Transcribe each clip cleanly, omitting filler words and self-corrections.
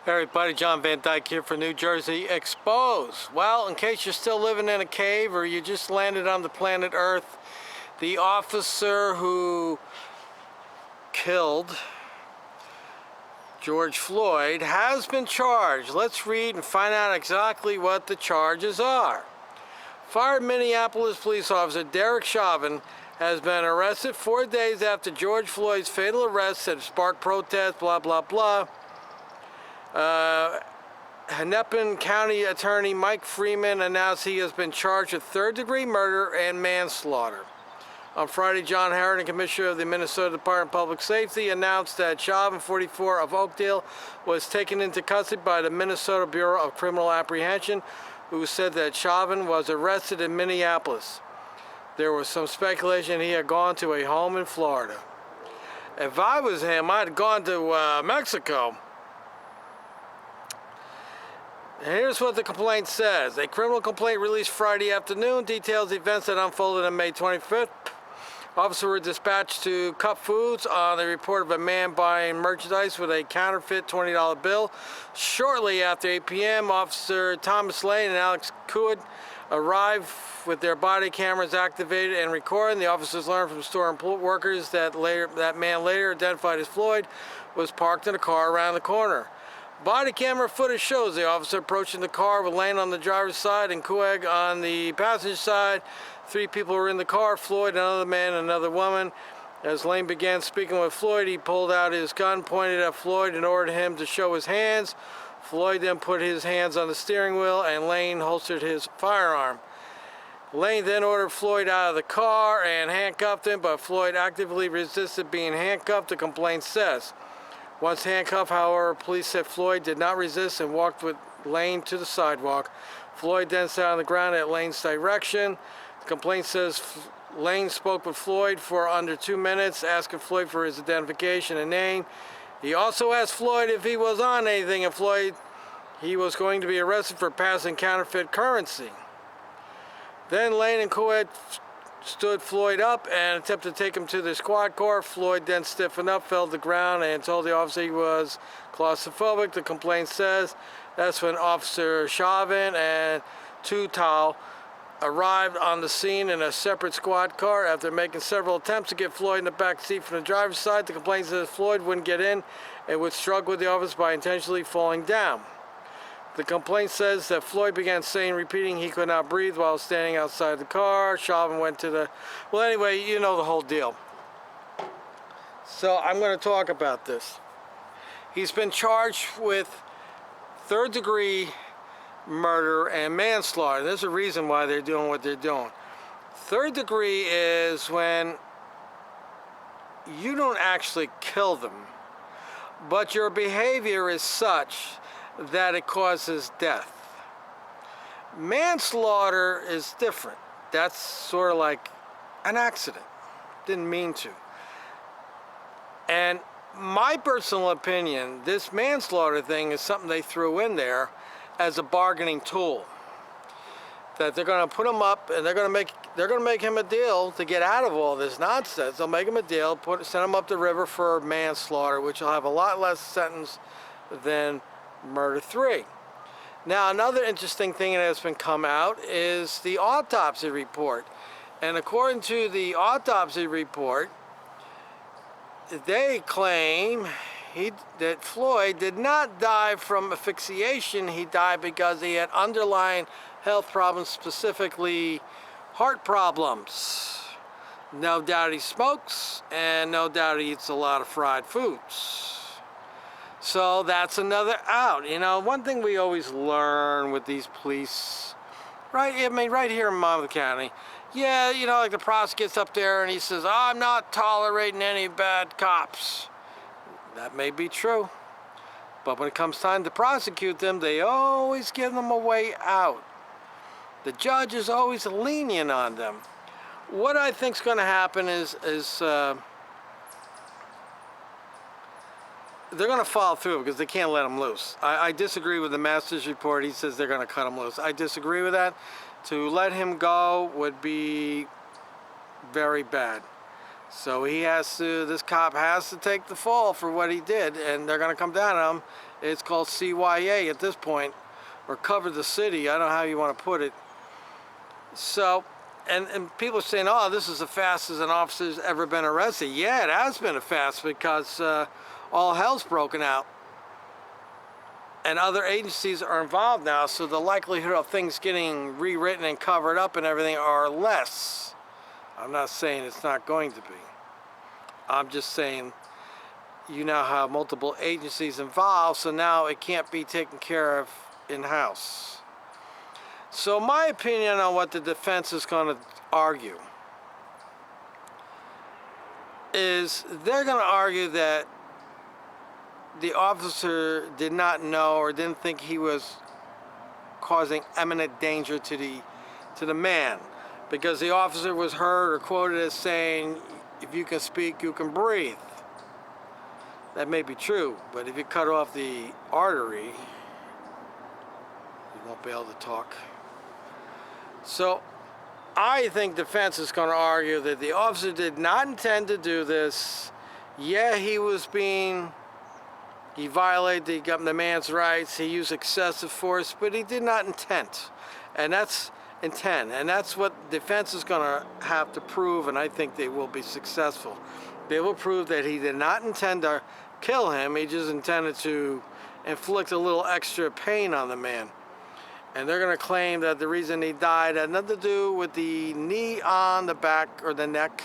Hey everybody, John Van Dyke here for New Jersey Exposed. Well, in case you're still living in a cave or you just landed on the planet Earth, the officer who killed George Floyd has been charged. Let's read and find out exactly what the charges are. Fired Minneapolis police officer Derek Chauvin has been arrested 4 days after George Floyd's fatal arrest that sparked protests, blah, blah, blah. Hennepin County Attorney Mike Freeman announced he has been charged with third-degree murder and manslaughter. On Friday, John Harrington, Commissioner of the Minnesota Department of Public Safety, announced that Chauvin, 44, of Oakdale, was taken into custody by the Minnesota Bureau of Criminal Apprehension, who said that Chauvin was arrested in Minneapolis. There was some speculation he had gone to a home in Florida. If I was him, I'd have gone to Mexico. And here's what the complaint says. A criminal complaint released Friday afternoon details the events that unfolded on May 25th. Officers were dispatched to Cup Foods on the report of a man buying merchandise with a counterfeit $20 bill. Shortly after 8 p.m., Officer Thomas Lane and Alex Cood arrived with their body cameras activated and recording. The officers learned from store workers that man, later identified as Floyd, was parked in a car around the corner. Body camera footage shows the officer approaching the car with Lane on the driver's side and Coeg on the passenger side. 3 people were in the car, Floyd, another man, and another woman. As Lane began speaking with Floyd, he pulled out his gun, pointed at Floyd, and ordered him to show his hands. Floyd then put his hands on the steering wheel, and Lane holstered his firearm. Lane then ordered Floyd out of the car and handcuffed him, but Floyd actively resisted being handcuffed, the complaint says. Once handcuffed, however, police said Floyd did not resist and walked with Lane to the sidewalk. Floyd then sat on the ground at Lane's direction. The complaint says Lane spoke with Floyd for under 2 minutes, asking Floyd for his identification and name. He also asked Floyd if he was on anything, and Floyd, he was going to be arrested for passing counterfeit currency. Then Lane and Coed stood Floyd up and attempted to take him to the squad car. Floyd then stiffened up, fell to the ground, and told the officer he was claustrophobic. The complaint says that's when Officer Chauvin and Tutal arrived on the scene in a separate squad car. After making several attempts to get Floyd in the back seat from the driver's side, the complaint says Floyd wouldn't get in and would struggle with the officer by intentionally falling down. The complaint says that Floyd began saying, repeating he could not breathe while standing outside the car. Chauvin went to the... Well, anyway, you know the whole deal. So I'm going to talk about this. He's been charged with third-degree murder and manslaughter. There's a reason why they're doing what they're doing. Third degree is when you don't actually kill them, but your behavior is such that it causes death. Manslaughter is different. That's sort of like an accident. Didn't mean to. And my personal opinion, this manslaughter thing is something they threw in there as a bargaining tool. That they're going to put him up and they're going to make him a deal to get out of all this nonsense. They'll make him a deal, send him up the river for manslaughter, which will have a lot less sentence than murder 3. Now, another interesting thing that has been come out is the autopsy report. And according to the autopsy report, they claim that Floyd did not die from asphyxiation. He died because he had underlying health problems, specifically heart problems. No doubt he smokes, and no doubt he eats a lot of fried foods. So that's another out. You know, one thing we always learn with these police, right? I mean, right here in Monmouth County, yeah, you know, like the prosecutor gets up there and he says, I'm not tolerating any bad cops. That may be true. But when it comes time to prosecute them, they always give them a way out. The judge is always lenient on them. What I think is going to happen is they're going to follow through because they can't let them loose. I disagree with the master's report. He says they're going to cut him loose. I disagree with that. To let him go would be very bad. So this cop has to take the fall for what he did, and they're going to come down on him. It's called CYA at this point, or cover the city. I don't know how you want to put it. So, and people are saying, oh, this is the fastest an officer's ever been arrested. Yeah, it has been the fastest because all hell's broken out. And other agencies are involved now, so the likelihood of things getting rewritten and covered up and everything are less. I'm not saying it's not going to be. I'm just saying you now have multiple agencies involved, so now it can't be taken care of in-house. So my opinion on what the defense is going to argue is they're going to argue that the officer did not know or didn't think he was causing imminent danger to the man, because the officer was heard or quoted as saying, if you can speak, you can breathe. That may be true, but if you cut off the artery, you won't be able to talk. So I think defense is going to argue that the officer did not intend to do this. Yeah, he violated the man's rights, he used excessive force, but he did not intend. And that's what defense is going to have to prove, and I think they will be successful. They will prove that he did not intend to kill him, he just intended to inflict a little extra pain on the man. And they're going to claim that the reason he died had nothing to do with the knee on the back or the neck.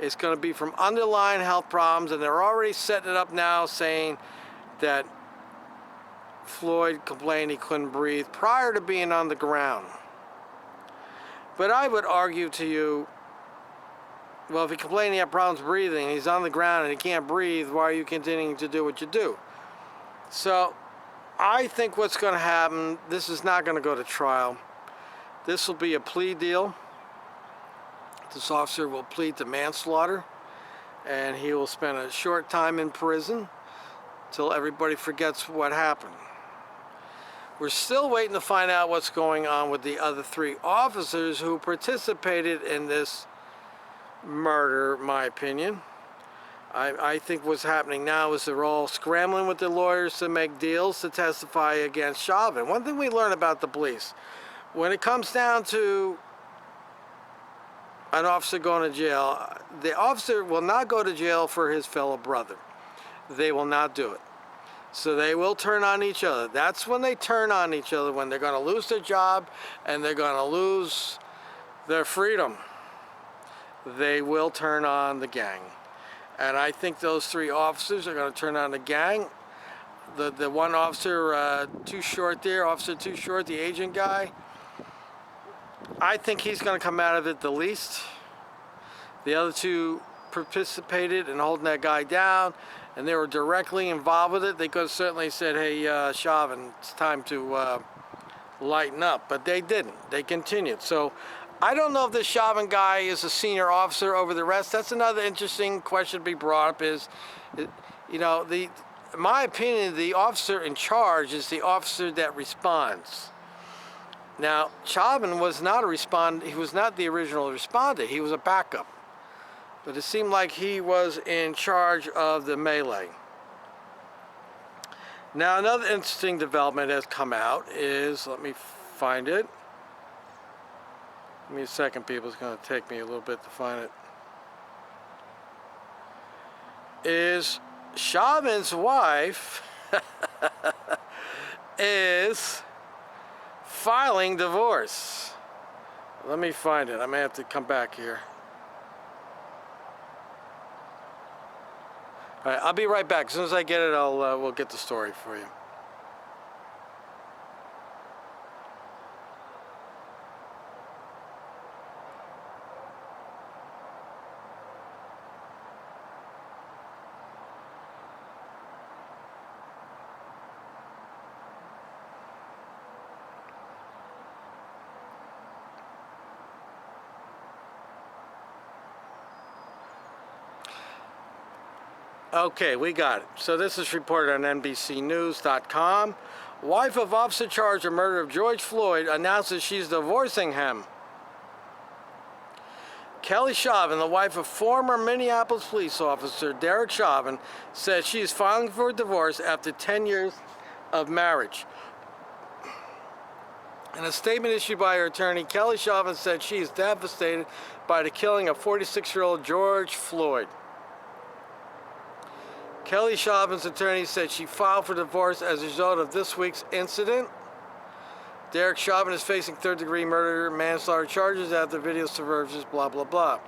It's going to be from underlying health problems, and they're already setting it up now, saying that Floyd complained he couldn't breathe prior to being on the ground. But I would argue to you, well, if he complained he had problems breathing, he's on the ground and he can't breathe, why are you continuing to do what you do? So I think what's going to happen, this is not going to go to trial. This will be a plea deal. This officer will plead to manslaughter, and he will spend a short time in prison till everybody forgets what happened. We're still waiting to find out what's going on with the other 3 officers who participated in this murder, in my opinion. I think what's happening now is they're all scrambling with their lawyers to make deals to testify against Chauvin. One thing we learn about the police, when it comes down to an officer going to jail, the officer will not go to jail for his fellow brother. They will not do it. So they will turn on each other. That's when they turn on each other, when they're going to lose their job and they're going to lose their freedom. They will turn on the gang. And I think those 3 officers are going to turn on the gang. The one officer, Too Short there, Officer Too Short, the agent guy, I think he's going to come out of it the least. The other 2 participated in holding that guy down, and they were directly involved with it. They could have certainly said, hey, Chauvin, it's time to lighten up, but they didn't. They continued. So I don't know if this Chauvin guy is a senior officer over the rest. That's another interesting question to be brought up is, you know, in my opinion, the officer in charge is the officer that responds. Now, Chauvin was not he was not the original responder. He was a backup. But it seemed like he was in charge of the melee. Now, another interesting development has come out is, let me find it. Give me a second, people. It's going to take me a little bit to find it. Is Chauvin's wife is filing divorce. Let me find it. I may have to come back here. All right, I'll be right back. As soon as I get it, we'll get the story for you. Okay, we got it. So this is reported on NBCnews.com. Wife of officer charged in murder of George Floyd announces she's divorcing him. Kelly Chauvin, the wife of former Minneapolis police officer Derek Chauvin, says she is filing for a divorce after 10 years of marriage. In a statement issued by her attorney, Kelly Chauvin said she is devastated by the killing of 46-year-old George Floyd. Kelly Chauvin's attorney said she filed for divorce as a result of this week's incident. Derek Chauvin is facing third-degree murder, manslaughter charges after video surveillance, blah, blah, blah.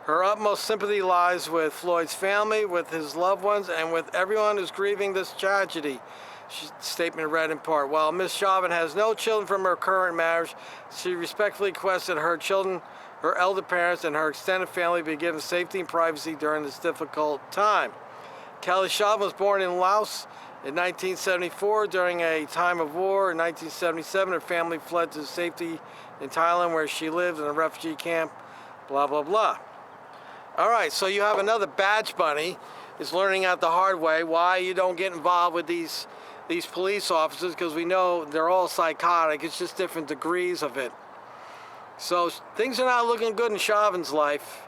Her utmost sympathy lies with Floyd's family, with his loved ones, and with everyone who's grieving this tragedy. Statement read in part. While Ms. Chauvin has no children from her current marriage, she respectfully requests that her children, her elder parents, and her extended family be given safety and privacy during this difficult time. Kelly Chauvin was born in Laos in 1974 during a time of war. In 1977, her family fled to safety in Thailand, where she lived in a refugee camp, blah, blah, blah. All right, so you have another badge bunny is learning out the hard way why you don't get involved with these police officers, because we know they're all psychotic. It's just different degrees of it. So things are not looking good in Chauvin's life.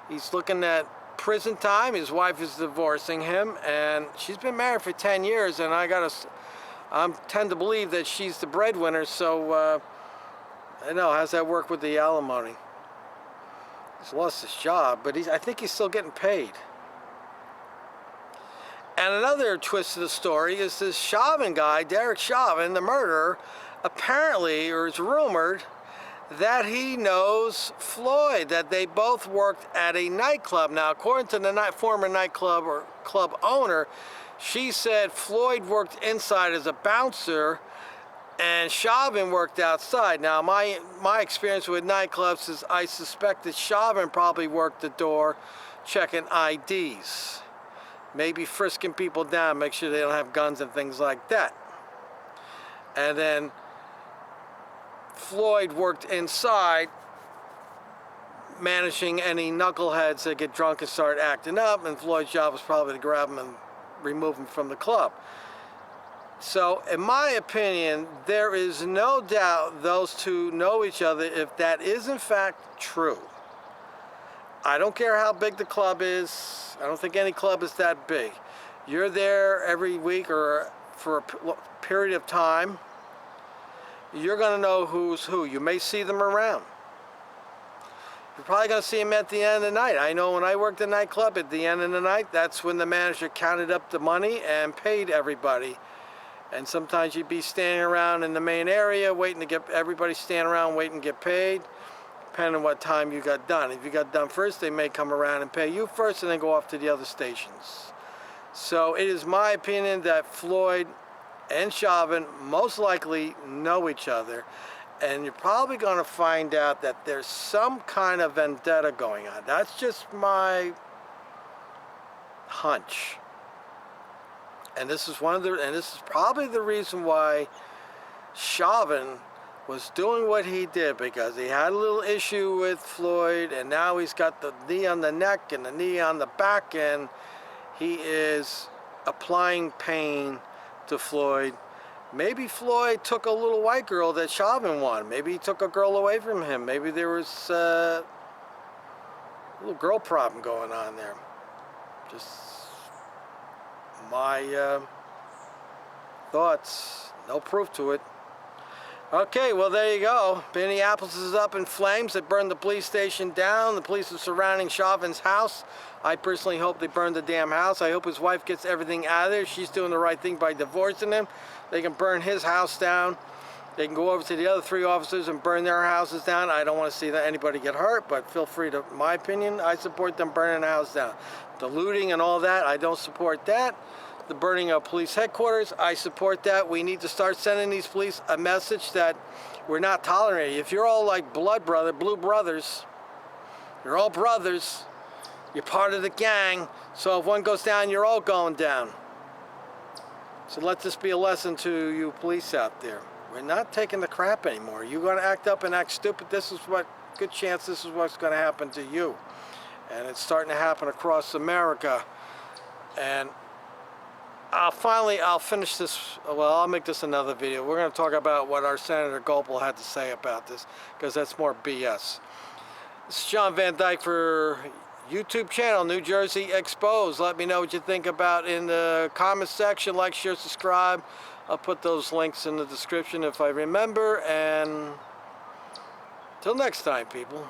He's looking at prison time. His wife is divorcing him, and she's been married for 10 years, and I tend to believe that she's the breadwinner, so I know, how's that work with the alimony? He's lost his job, but I think he's still getting paid. And another twist to the story is this Chauvin guy, Derek Chauvin, the murderer, apparently, or it's rumored, that he knows Floyd, that they both worked at a nightclub. Now, according to the former nightclub or club owner, she said Floyd worked inside as a bouncer and Chauvin worked outside. Now, my experience with nightclubs is I suspect that Chauvin probably worked the door checking IDs. Maybe frisking people down, make sure they don't have guns and things like that. And then Floyd worked inside, managing any knuckleheads that get drunk and start acting up, and Floyd's job was probably to grab them and remove them from the club. So, in my opinion, there is no doubt those two know each other if that is in fact true. I don't care how big the club is. I don't think any club is that big. You're there every week or for a period of time. You're going to know who's who. You may see them around. You're probably going to see them at the end of the night. I know when I worked at a nightclub, at the end of the night, that's when the manager counted up the money and paid everybody. And sometimes you'd be standing around in the main area waiting to get everybody standing around waiting to get paid, depending on what time you got done. If you got done first, they may come around and pay you first and then go off to the other stations. So it is my opinion that Floyd and Chauvin most likely know each other, and you're probably going to find out that there's some kind of vendetta going on. That's just my hunch. And this is probably the reason why Chauvin was doing what he did, because he had a little issue with Floyd, and now he's got the knee on the neck and the knee on the back, and he is applying pain to Floyd. Maybe Floyd took a little white girl that Chauvin wanted. Maybe he took a girl away from him. Maybe there was a little girl problem going on there. Just my thoughts. No proof to it. Okay, well, there you go. Minneapolis is up in flames. They burned the police station down. The police are surrounding Chauvin's house. I personally hope they burn the damn house. I hope his wife gets everything out of there. She's doing the right thing by divorcing him. They can burn his house down. They can go over to the other three officers and burn their houses down. I don't want to see that anybody get hurt, but feel free to, in my opinion, I support them burning the house down. The looting and all that, I don't support that. The burning of police headquarters, I support that. We need to start sending these police a message that we're not tolerating. If you're all like Blue Brothers, you're all brothers, you're part of the gang, so if one goes down, you're all going down. So let this be a lesson to you police out there. We're not taking the crap anymore. You're going to act up and act stupid, good chance this is what's going to happen to you. And it's starting to happen across America. And I'll finish this, well, I'll make this another video. We're going to talk about what our Senator Gopal had to say about this, because that's more BS. This is John Van Dyke for YouTube channel, New Jersey Exposed. Let me know what you think about in the comment section. Like, share, subscribe. I'll put those links in the description if I remember. And till next time, people.